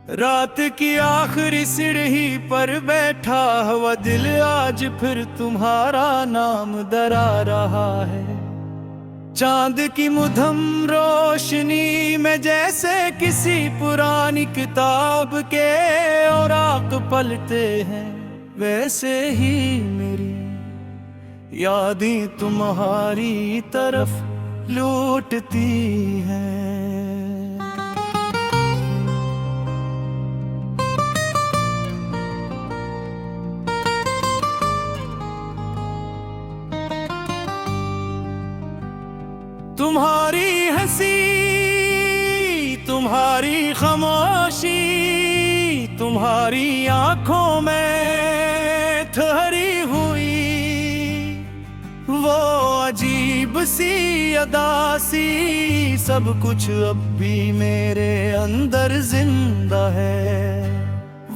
रात की आखिरी सीढ़ी पर बैठा हुआ दिल आज फिर तुम्हारा नाम दरा रहा है। चांद की मुधम रोशनी में जैसे किसी पुरानी किताब के औराक पलटे हैं, वैसे ही मेरी यादें तुम्हारी तरफ लौटती हैं। तुम्हारी हंसी, तुम्हारी खामोशी, तुम्हारी आंखों में ठहरी हुई वो अजीब सी अदा सी, सब कुछ अब भी मेरे अंदर जिंदा है।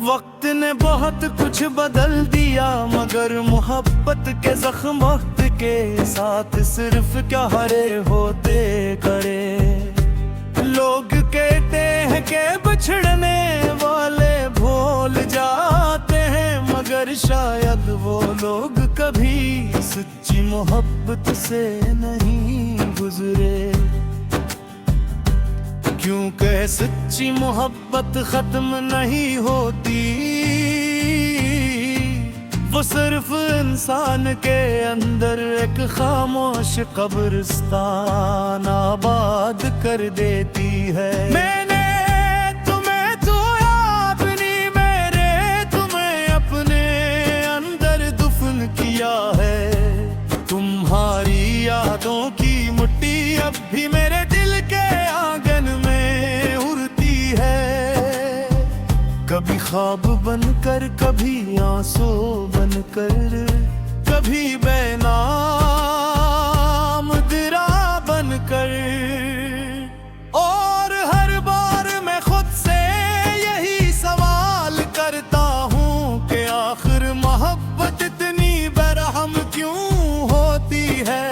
वक्त ने बहुत कुछ बदल दिया, मगर मोहब्बत के जख्म वक्त के साथ सिर्फ क्या हरे होते करे। लोग कहते हैं कि बिछड़ने वाले भूल जाते हैं, मगर शायद वो लोग कभी सच्ची मोहब्बत से नहीं गुजरे। क्योंकि सच्ची मोहब्बत खत्म नहीं होती, वो सिर्फ इंसान के अंदर एक खामोश कब्रिस्तान आबाद कर देती है। मैंने तुम्हें तो अपनी मेरे तुम्हें अपने अंदर दफन किया है। तुम्हारी यादों की मिट्टी अब भी मेरे दिल के आंगन में उड़ती है। कभी ख्वाब बनकर, कभी आंसू बनकर, कभी बेनाम दिरा बनकर। और हर बार मैं खुद से यही सवाल करता हूँ कि आखिर मोहब्बत इतनी बेरहम क्यों होती है।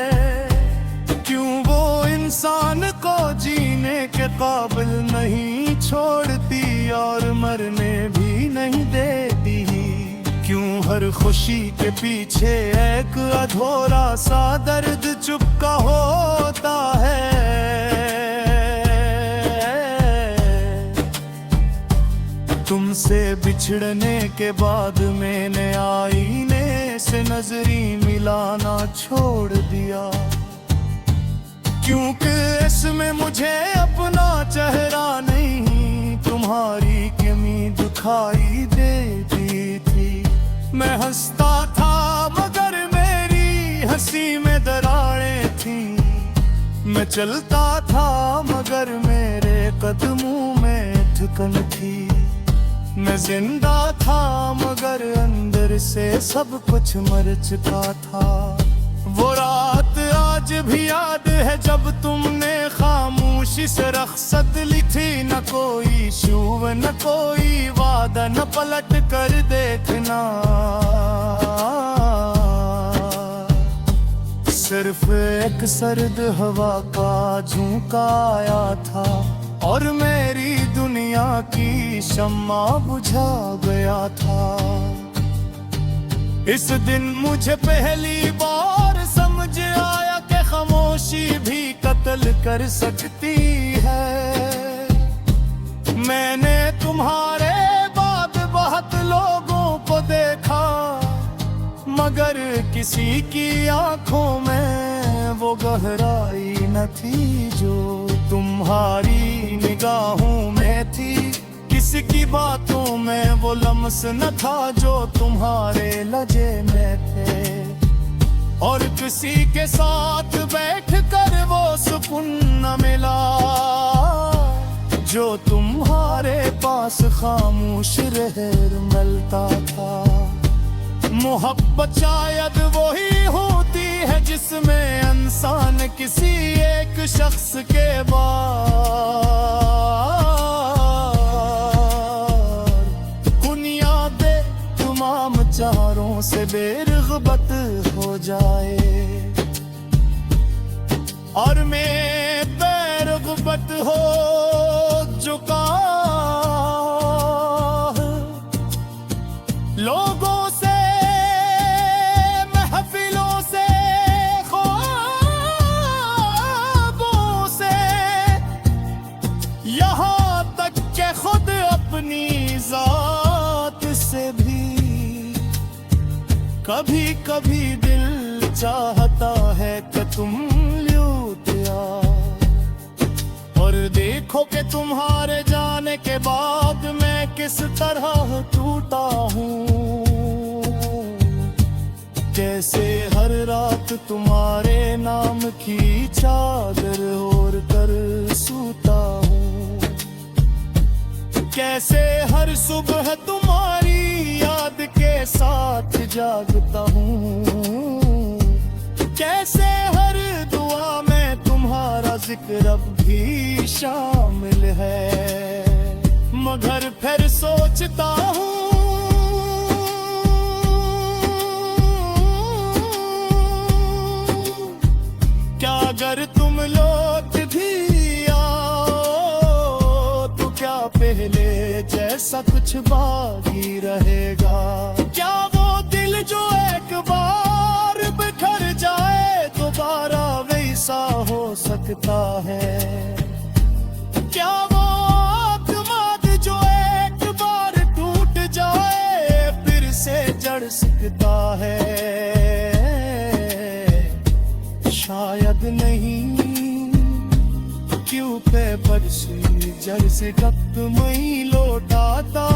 क्यों वो इंसान को जीने के काबिल नहीं छोड़ती और मरने भी नहीं देती। क्यों हर खुशी के पीछे एक अधूरा सा दर्द चुपका होता है। तुमसे बिछड़ने के बाद मैंने आईने से नजरी मिलाना छोड़ दिया, क्योंकि इसमें मुझे अपना चेहरा नहीं तुम्हारी कमी दिखाई देती थी। मैं हंसता था मगर मेरी हंसी में दरारें थी। मैं चलता था मगर मेरे कदमों में ठिकन थी। मैं जिंदा था मगर अंदर से सब कुछ मर चुका था। वो रात आज भी याद है जब तुमने खामोशी से रख्सत ली थी। न कोई शुभ न कोई वादा, न पलट कर देखना। सिर्फ एक सर्द हवा का झोंका आया था और मेरी दुनिया की शम्मा बुझा गया था। इस दिन मुझे पहली बार समझ आया कि खामोशी भी कत्ल कर सकती है। मैंने तुम्हारे बाद बहुत लोगों को देखा, मगर किसी की आंखों में वो गहराई न थी जो तुम्हारी निगाहों में थी। किसी की बातों में वो लम्स न था जो तुम्हारे लजे में थे। और किसी के साथ बैठकर वो सुकून न मिला जो तुम्हारे पास खामोश रहकर मिलता था। मोहब्बत शायद वही होती है जिसमें इंसान किसी एक शख्स के बाद बुनियादे तमाम चारों से बेरग़बत हो जाए और मैं बेरग़बत हो चुका कभी कभी दिल चाहता है कि तुम लौट आओ और देखो कि तुम्हारे जाने के बाद मैं किस तरह टूटा हूँ। कैसे हर रात तुम्हारे नाम की चादर ओढ़ कर सोता हूँ। कैसे हर सुबह तुम्हारी याद के साथ जागता हूँ। कैसे हर दुआ में तुम्हारा जिक्र अब भी शामिल है, मगर फिर सोचता हूँ क्या अगर तुम लौट भी आओ तो क्या पहले जैसा कुछ बाकी रहेगा। क्या वो दिल जो एक बार बिखर जाए दोबारा वैसा हो सकता है। क्या वो आत्मा जो एक बार टूट जाए फिर से जड़ सकता है। शायद नहीं, क्यों पे बरसी जड़ से कब मई लौटाता।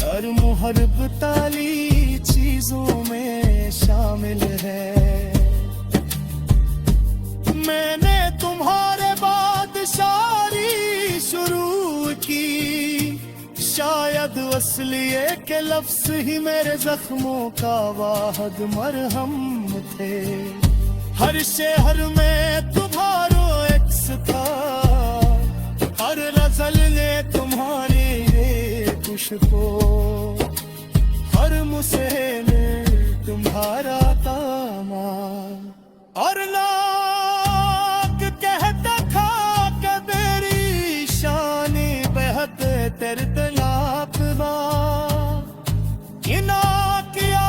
हर मुहर्रब ताली चीजों में शामिल है। मैंने तुम्हारे बाद शायरी शुरू की, शायद असलिए के लफ्ज ही मेरे जख्मों का वाहद मरहम थे। हर शहर में तुम्हारो एक्स था, हर गजल ने तुम्हारे खुशबू, हर मुझसे में तुम्हारा तामा और नाक कहता था कि मेरी शान बेहद तेरे तलाप बा। किया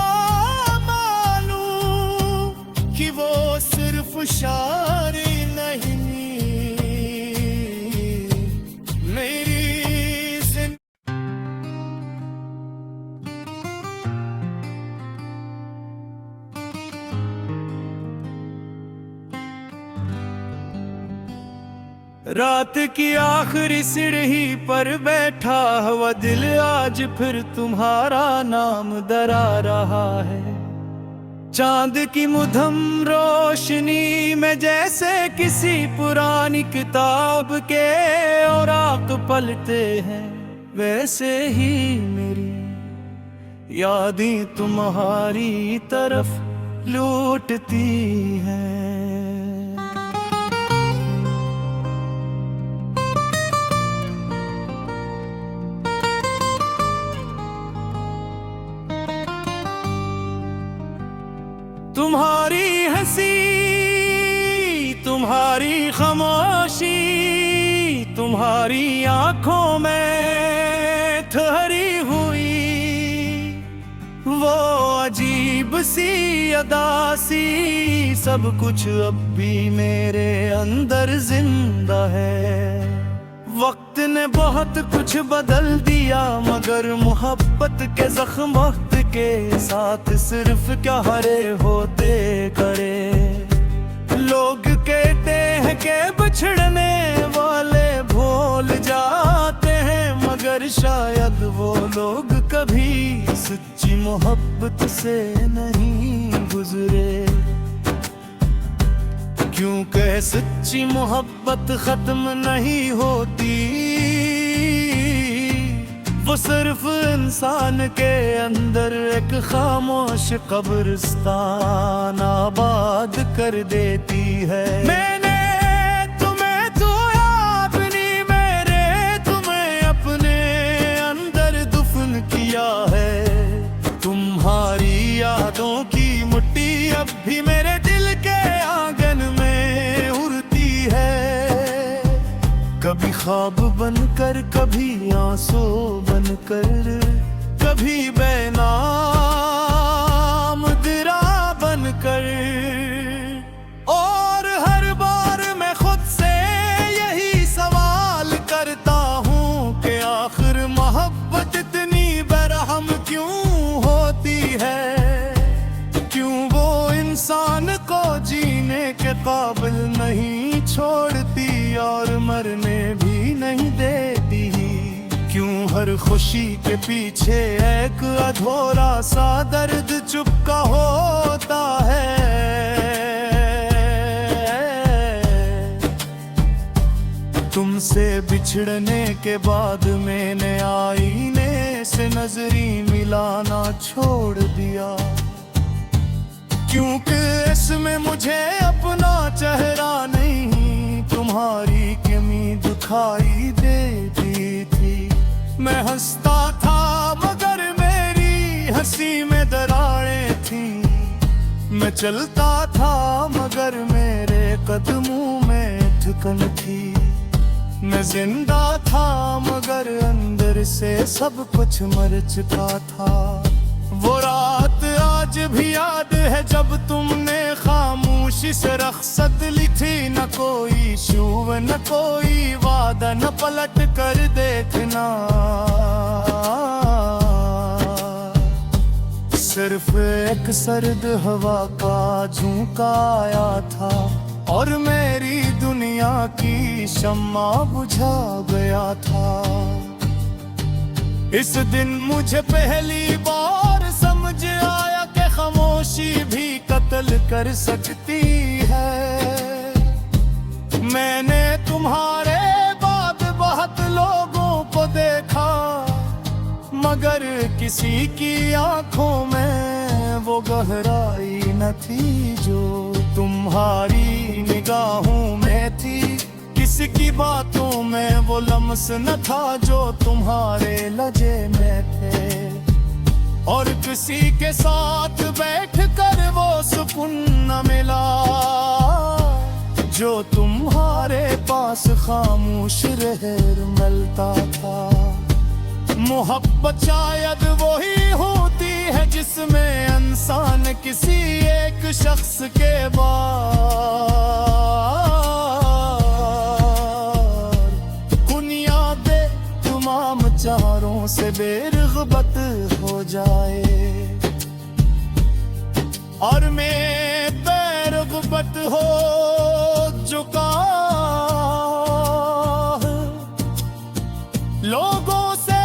मालूम कि वो सिर्फ शायरी नहीं मेरी जिंदगी। रात की आखिरी सीढ़ी पर बैठा हुआ दिल आज फिर तुम्हारा नाम दरा रहा है। चांद की मुधम रोशनी में जैसे किसी पुरानी किताब के औराक पलटे हैं, वैसे ही मेरी यादें तुम्हारी तरफ लौटती हैं। तुम्हारी हंसी, तुम्हारी खामोशी, तुम्हारी आंखों में ठहरी हुई वो अजीब सी अदासी, सब कुछ अब भी मेरे अंदर जिंदा है। वक्त ने बहुत कुछ बदल दिया मगर मोहब्बत के जख्म वक्त के साथ सिर्फ क्या हरे होते करे। लोग कहते हैं कि बिछड़ने वाले भूल जाते हैं, मगर शायद वो लोग कभी सच्ची मोहब्बत से नहीं गुजरे। क्योंकि सच्ची मोहब्बत खत्म नहीं होती, वो सिर्फ इंसान के अंदर एक खामोश कब्रिस्तान आबाद कर देती है। मैंने तुम्हें तो याद नहीं, मेरे तुम्हें अपने अंदर दफन किया है। तुम्हारी यादों की मिट्टी अब भी मेरे दिल के आंगन में उड़ती है। कभी ख्वाब बनकर, कभी आंसू बनकर, कभी बेनाम दिरा बनकर। और हर बार मैं खुद से यही सवाल करता हूँ कि आखिर मोहब्बत खुशी के पीछे एक अधूरा सा दर्द चुपका होता है। तुमसे बिछड़ने के बाद मैंने आईने से नजरी मिलाना छोड़ दिया, क्योंकि इसमें मुझे अपना चेहरा नहीं तुम्हारी कमी दिखाई देती थी। मैं हंसता था मगर मेरी हंसी में दरारें थी, मैं चलता था मगर मेरे कदमों में ठिकन थी। मैं जिंदा था मगर अंदर से सब कुछ मर चुका था। वो रात आज भी याद है जब तुमने खामोशी से रख्सत ली थी। न कोई शुभ न कोई वादा, न पलट कर देखना, सिर्फ एक सर्द हवा का झोंका आया था और मेरी दुनिया की शम्मा बुझा गया था। इस दिन मुझे पहली बार समझ आया कि खामोशी भी कत्ल कर सकती है। मैंने तुम्हारे बाद बहुत लोगों को देखा, मगर किसी की आंखों में वो गहराई न थी जो तुम्हारी निगाहों में थी। किसी की बातों में वो लम्स न था जो तुम्हारे लजे में थे, और किसी के साथ बैठकर वो सुकून न मिला जो तुम्हारे पास खामोश रहकर मिलता था। मोहब्बत शायद वही होती है जिसमें इंसान किसी एक शख्स के बाद बुनियादे तमाम चारों से बेरग़बत हो जाए, और मैं बेरग़बत हो चुका लोगों से,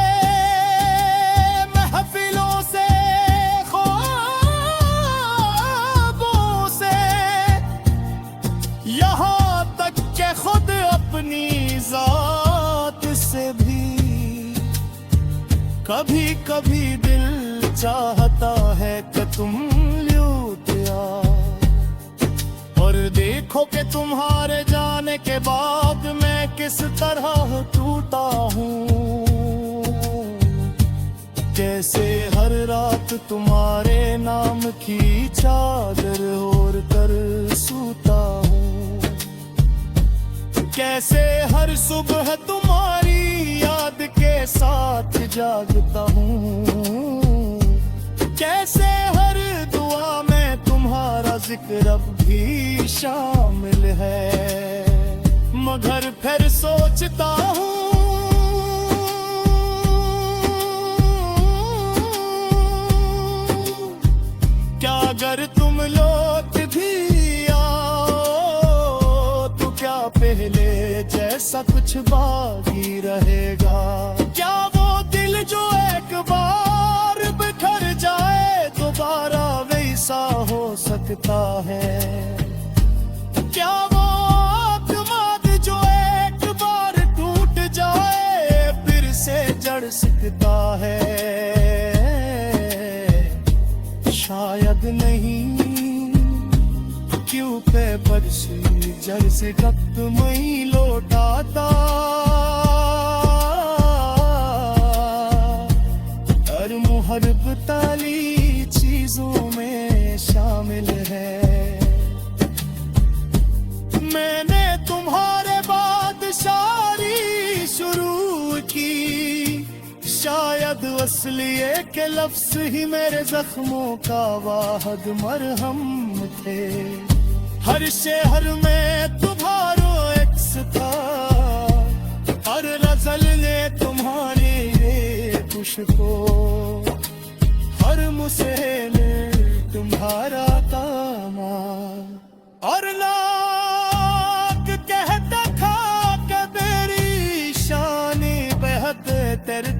खुद अपनी जात से भी कभी कभी दिल चाहता है कि तुम लौट आओ, और देखो कि तुम्हारे जाने के बाद मैं किस तरह टूटा हूँ। जैसे हर रात तुम्हारे नाम की चादर ओढ़ कर सूता हूँ, कैसे हर सुबह तुम्हारी याद के साथ जागता हूँ, कैसे हर दुआ में तुम्हारा जिक्र अब भी शामिल है। मगर फिर सोचता हूँ क्या अगर तुम लौट भी आओ तो क्या पहले जैसा कुछ बाकी रहेगा? क्या वो दिल जो एक बार बिखर जाए दोबारा वैसा हो सकता है? क्या वो आत्मा जो एक बार टूट जाए फिर से जड़ सकता है? शायद नहीं, क्यों पे बरसी जड़ से वक्त मई लौटाता, हर मुहब्बत ताली चीजों में शामिल है। मैंने तुम्हारे बाद शायरी शुरू की, शायद असलिए के लफ्ज ही मेरे जख्मों का वाहद मरहम थे। हर शहर में तुम्हारो एक्स था, हर गजल ने तुम्हारे खुश को, हर मुसेल तुम्हारा तामा, और लाख कहता था कि तेरी शान बेहद तेरे